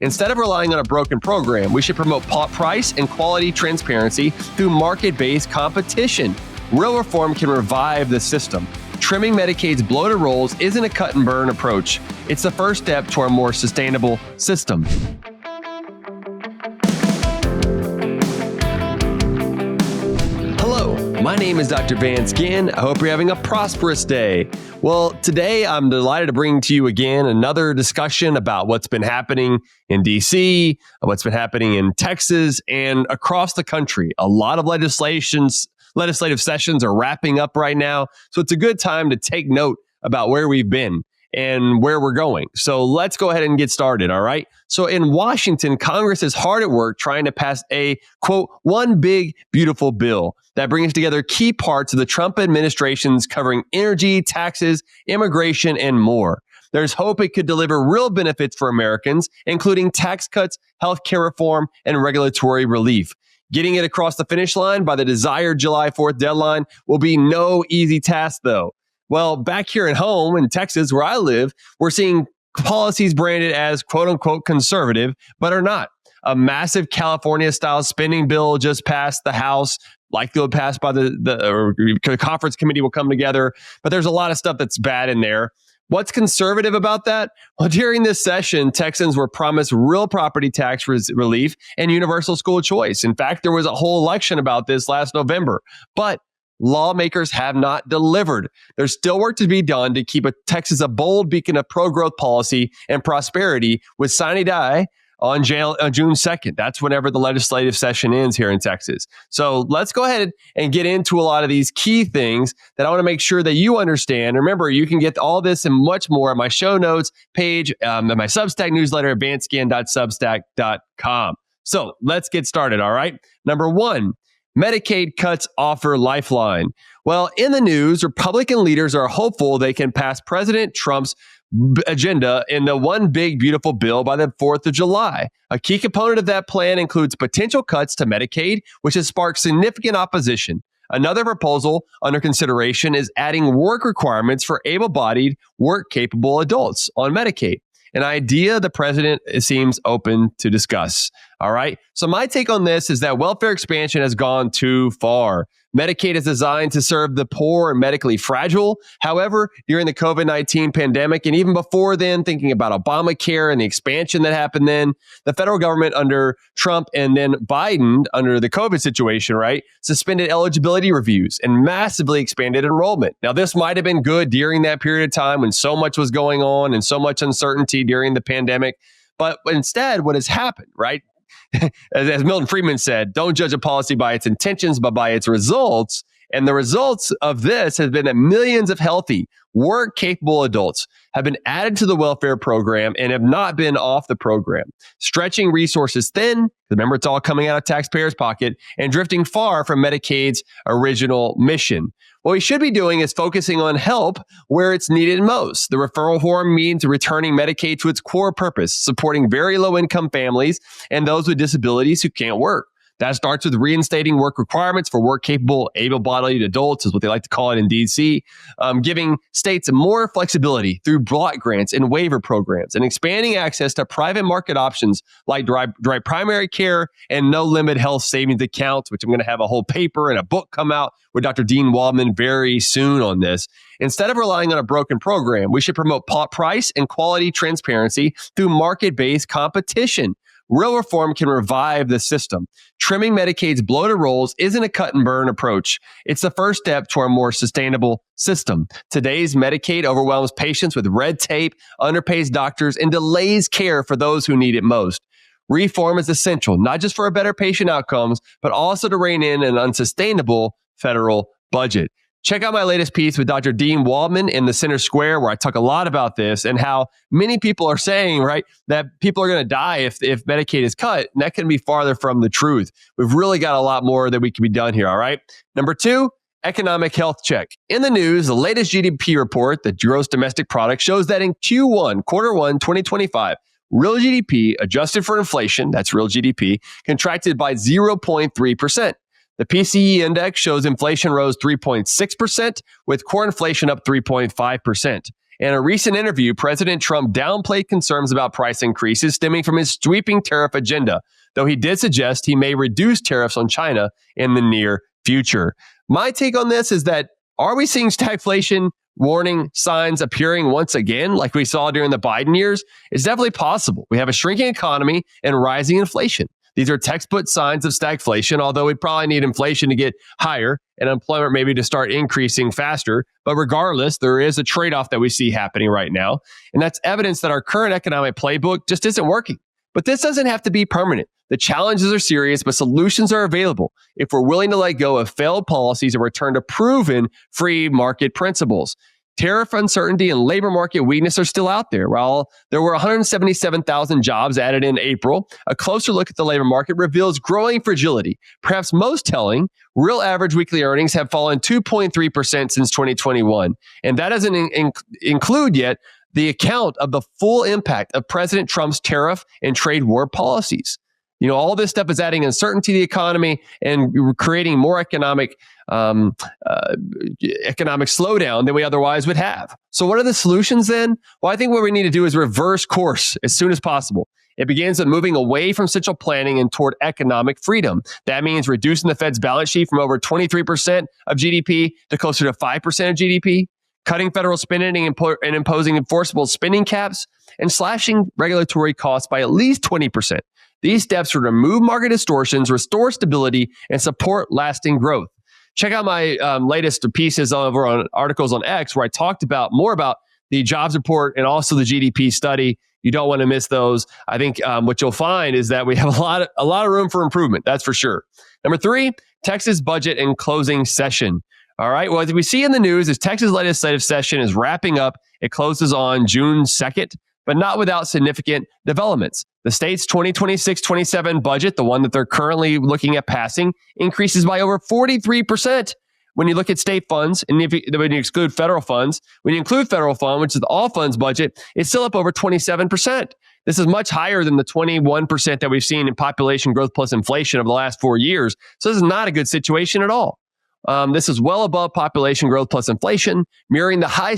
Instead of relying on a broken program, we should promote price and quality transparency through market-based competition. Real reform can revive the system. Trimming Medicaid's bloated rolls isn't a cut and burn approach. It's the first step toward a more sustainable system. Hello, my name is Dr. Vance Ginn. I hope you're having a prosperous day. Well, today I'm delighted to bring to you again another discussion about what's been happening in D.C., what's been happening in Texas, and across the country. A lot of legislative sessions are wrapping up right now, so it's a good time to take note about where we've been and where we're going. So let's go ahead and get started, all right? So in Washington, Congress is hard at work trying to pass a, quote, one big, beautiful bill that brings together key parts of the Trump administration's covering energy, taxes, immigration, and more. There's hope it could deliver real benefits for Americans, including tax cuts, healthcare reform, and regulatory relief. Getting it across the finish line by the desired July 4th deadline will be no easy task, though. Well, back here at home in Texas, where I live, we're seeing policies branded as quote-unquote conservative, but are not. A massive California-style spending bill just passed the House, likely will pass by the conference committee will come together, but there's a lot of stuff that's bad in there. What's conservative about that? Well, during this session, Texans were promised real property tax relief and universal school choice. In fact, there was a whole election about this last November, but lawmakers have not delivered. There's still work to be done to keep Texas a bold beacon of pro-growth policy and prosperity with Sine Die on June 2nd. That's whenever the legislative session ends here in Texas. So let's go ahead and get into a lot of these key things that I want to make sure that you understand. Remember, you can get all this and much more at my show notes page, my Substack newsletter at vanceginn.substack.com. So let's get started, all right? Number one, Medicaid cuts offer lifeline. Well, in the news, Republican leaders are hopeful they can pass President Trump's agenda in the one big, beautiful bill by the 4th of July. A key component of that plan includes potential cuts to Medicaid, which has sparked significant opposition. Another proposal under consideration is adding work requirements for able-bodied, work-capable adults on Medicaid. An idea the president seems open to discuss. All right. So my take on this is that welfare expansion has gone too far. Medicaid is designed to serve the poor and medically fragile. However, during the COVID-19 pandemic, and even before then, thinking about Obamacare and the expansion that happened then, the federal government under Trump and then Biden under the COVID situation, right, suspended eligibility reviews and massively expanded enrollment. Now, this might have been good during that period of time when so much was going on and so much uncertainty during the pandemic. But instead, what has happened, right? As Milton Friedman said, don't judge a policy by its intentions, but by its results. And the results of this has been that millions of healthy, work-capable adults have been added to the welfare program and have not been off the program, stretching resources thin. Remember, it's all coming out of taxpayers' pocket and drifting far from Medicaid's original mission. What we should be doing is focusing on help where it's needed most. The referral reform means returning Medicaid to its core purpose, supporting very low-income families and those with disabilities who can't work. That starts with reinstating work requirements for work-capable, able-bodied adults, is what they like to call it in D.C., giving states more flexibility through block grants and waiver programs, and expanding access to private market options like direct primary care and no-limit health savings accounts, which I'm going to have a whole paper and a book come out with Dr. Dean Waldman very soon on this. Instead of relying on a broken program, we should promote price and quality transparency through market-based competition. Real reform can revive the system. Trimming Medicaid's bloated rolls isn't a cut and burn approach. It's the first step toward a more sustainable system. Today's Medicaid overwhelms patients with red tape, underpays doctors, and delays care for those who need it most. Reform is essential, not just for a better patient outcomes, but also to rein in an unsustainable federal budget. Check out my latest piece with Dr. Dean Waldman in the Center Square, where I talk a lot about this and how many people are saying, right, that people are going to die if Medicaid is cut. And that can be farther from the truth. We've really got a lot more that we can be done here. All right. Number two, economic health check. In the news, the latest GDP report, the gross domestic product, shows that in quarter one, 2025, real GDP adjusted for inflation, that's real GDP, contracted by 0.3%. The PCE index shows inflation rose 3.6%, with core inflation up 3.5%. In a recent interview, President Trump downplayed concerns about price increases stemming from his sweeping tariff agenda, though he did suggest he may reduce tariffs on China in the near future. My take on this is that, are we seeing stagflation warning signs appearing once again like we saw during the Biden years? It's definitely possible. We have a shrinking economy and rising inflation. These are textbook signs of stagflation, although we'd probably need inflation to get higher and unemployment maybe to start increasing faster. But regardless, there is a trade-off that we see happening right now. And that's evidence that our current economic playbook just isn't working. But this doesn't have to be permanent. The challenges are serious, but solutions are available if we're willing to let go of failed policies and return to proven free market principles. Tariff uncertainty and labor market weakness are still out there. While there were 177,000 jobs added in April, a closer look at the labor market reveals growing fragility. Perhaps most telling, real average weekly earnings have fallen 2.3% since 2021. And that doesn't include yet the account of the full impact of President Trump's tariff and trade war policies. You know, all this stuff is adding uncertainty to the economy and creating more economic slowdown than we otherwise would have. So what are the solutions then? Well, I think what we need to do is reverse course as soon as possible. It begins with moving away from central planning and toward economic freedom. That means reducing the Fed's balance sheet from over 23% of GDP to closer to 5% of GDP, cutting federal spending and imposing enforceable spending caps, and slashing regulatory costs by at least 20%. These steps would remove market distortions, restore stability, and support lasting growth. Check out my latest pieces over on articles on X where I talked about more about the jobs report and also the GDP study. You don't want to miss those. I think what you'll find is that we have a lot of room for improvement. That's for sure. Number 3, Texas budget and closing session. All right. Well, as we see in the news, is Texas legislative session is wrapping up. It closes on June 2nd, but not without significant developments. The state's 2026-27 budget, the one that they're currently looking at passing, increases by over 43% when you look at state funds. And when you exclude federal funds, when you include federal fund, which is the all funds budget, it's still up over 27%. This is much higher than the 21% that we've seen in population growth plus inflation over the last 4 years. So this is not a good situation at all. This is well above population growth plus inflation, mirroring the high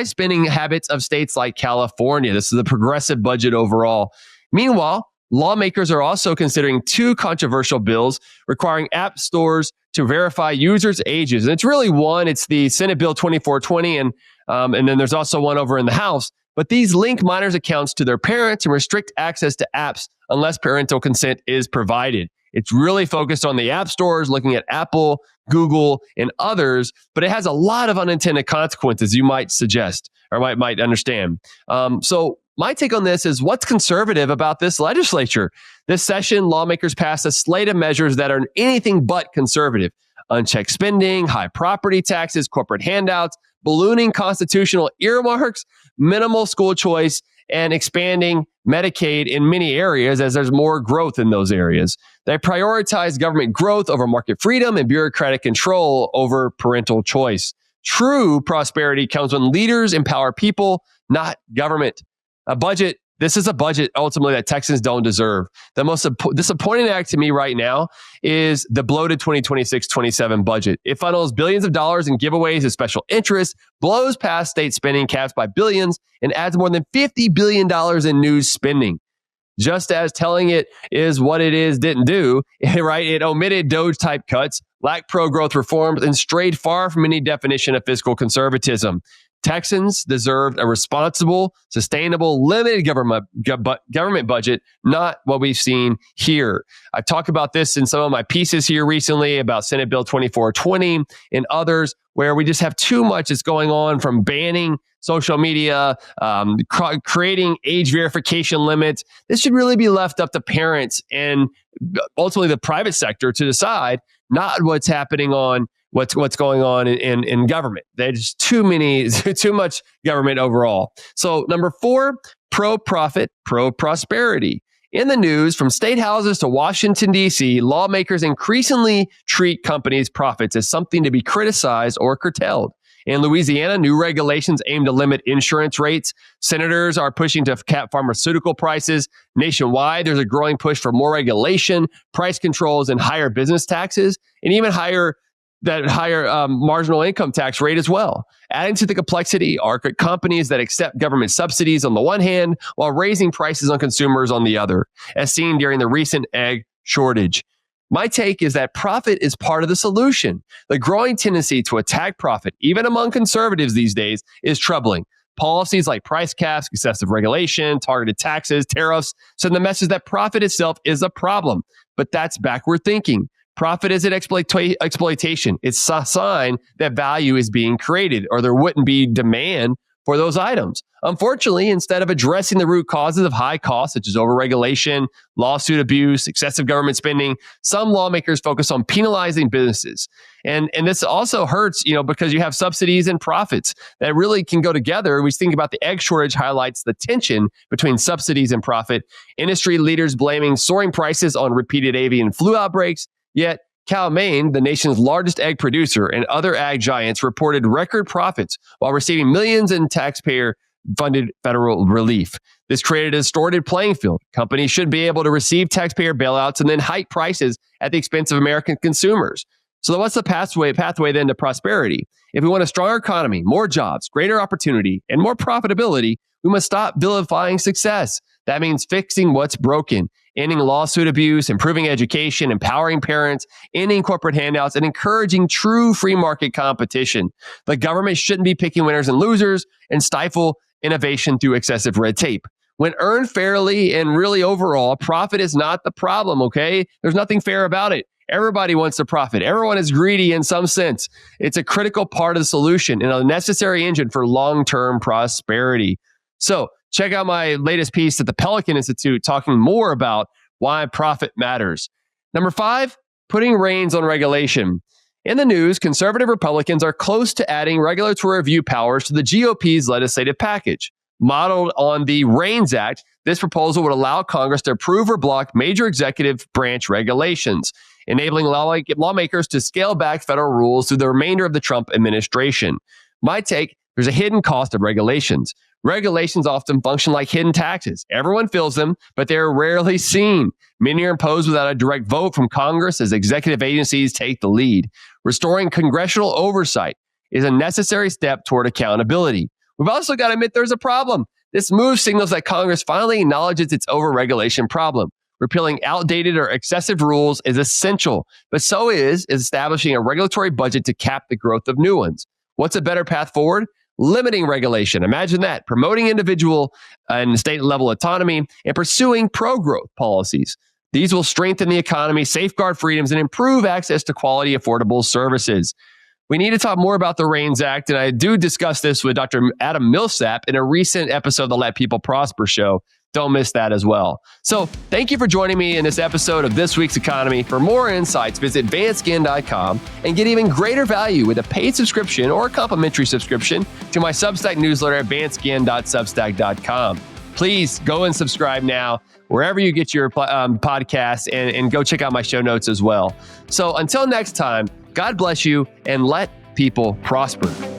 spending habits of states like California. This is a progressive budget overall. Meanwhile, lawmakers are also considering 2 controversial bills requiring app stores to verify users' ages. And it's really one. It's the Senate Bill 2420, and then there's also one over in the House. But these link minors' accounts to their parents and restrict access to apps unless parental consent is provided. It's really focused on the app stores, looking at Apple, Google, and others, but it has a lot of unintended consequences you might suggest or might understand. So my take on this is, what's conservative about this legislature? This session, lawmakers passed a slate of measures that are anything but conservative. Unchecked spending, high property taxes, corporate handouts, ballooning constitutional earmarks, minimal school choice, and expanding Medicaid in many areas as there's more growth in those areas. They prioritize government growth over market freedom and bureaucratic control over parental choice. True prosperity comes when leaders empower people, not government. This is a budget ultimately that Texans don't deserve. The most disappointing act to me right now is the bloated 2026-27 budget. It funnels billions of dollars in giveaways and special interests, blows past state spending caps by billions, and adds more than $50 billion in new spending. Just as telling it is what it is didn't do, right? It omitted DOGE-type cuts, lacked pro-growth reforms, and strayed far from any definition of fiscal conservatism. Texans deserved a responsible, sustainable, limited government budget, not what we've seen here. I've talked about this in some of my pieces here recently about Senate Bill 2420 and others, where we just have too much that's going on, from banning social media, creating age verification limits. This should really be left up to parents and ultimately the private sector to decide, not what's happening on what's going on in government. There's too much government overall. So number 4, pro-profit, pro-prosperity. In the news, from state houses to Washington, D.C., lawmakers increasingly treat companies' profits as something to be criticized or curtailed. In Louisiana, new regulations aim to limit insurance rates. Senators are pushing to cap pharmaceutical prices. Nationwide, there's a growing push for more regulation, price controls, and higher business taxes, and even higher that higher marginal income tax rate as well. Adding to the complexity are companies that accept government subsidies on the one hand while raising prices on consumers on the other, as seen during the recent egg shortage. My take is that profit is part of the solution. The growing tendency to attack profit, even among conservatives these days, is troubling. Policies like price caps, excessive regulation, targeted taxes, tariffs send the message that profit itself is a problem. But that's backward thinking. Profit isn't exploitation. It's a sign that value is being created or there wouldn't be demand for those items. Unfortunately, instead of addressing the root causes of high costs, such as overregulation, lawsuit abuse, excessive government spending, some lawmakers focus on penalizing businesses. And this also hurts, because you have subsidies and profits that really can go together. We think about the egg shortage highlights the tension between subsidies and profit. Industry leaders blaming soaring prices on repeated avian flu outbreaks. Yet, Cal-Maine, the nation's largest egg producer, and other ag giants reported record profits while receiving millions in taxpayer-funded federal relief. This created a distorted playing field. Companies should be able to receive taxpayer bailouts and then hike prices at the expense of American consumers. So what's the pathway then to prosperity? If we want a stronger economy, more jobs, greater opportunity, and more profitability, we must stop vilifying success. That means fixing what's broken, ending lawsuit abuse, improving education, empowering parents, ending corporate handouts, and encouraging true free market competition. The government shouldn't be picking winners and losers and stifle innovation through excessive red tape. When earned fairly and really overall, profit is not the problem, okay? There's nothing fair about it. Everybody wants to profit. Everyone is greedy in some sense. It's a critical part of the solution and a necessary engine for long-term prosperity. So check out my latest piece at the Pelican Institute talking more about why profit matters. Number 5, putting reins on regulation. In the news, conservative Republicans are close to adding regulatory review powers to the GOP's legislative package. Modeled on the REINS Act, this proposal would allow Congress to approve or block major executive branch regulations, enabling lawmakers to scale back federal rules through the remainder of the Trump administration. My take, there's a hidden cost of regulations. Regulations often function like hidden taxes. Everyone feels them, but they're rarely seen. Many are imposed without a direct vote from Congress as executive agencies take the lead. Restoring congressional oversight is a necessary step toward accountability. We've also got to admit there's a problem. This move signals that Congress finally acknowledges its overregulation problem. Repealing outdated or excessive rules is essential, but so is establishing a regulatory budget to cap the growth of new ones. What's a better path forward? Limiting regulation. Imagine that. Promoting individual and state level autonomy and pursuing pro-growth policies. These will strengthen the economy, safeguard freedoms, and improve access to quality, affordable services. We need to talk more about the REINS Act, and I do discuss this with Dr. Adam Millsap in a recent episode of the Let People Prosper show. Don't miss that as well. So thank you for joining me in this episode of This Week's Economy. For more insights, visit vanceginn.com and get even greater value with a paid subscription or a complimentary subscription to my Substack newsletter at vanceginn.substack.com. Please go and subscribe now wherever you get your podcasts and go check out my show notes as well. So until next time, God bless you and let people prosper.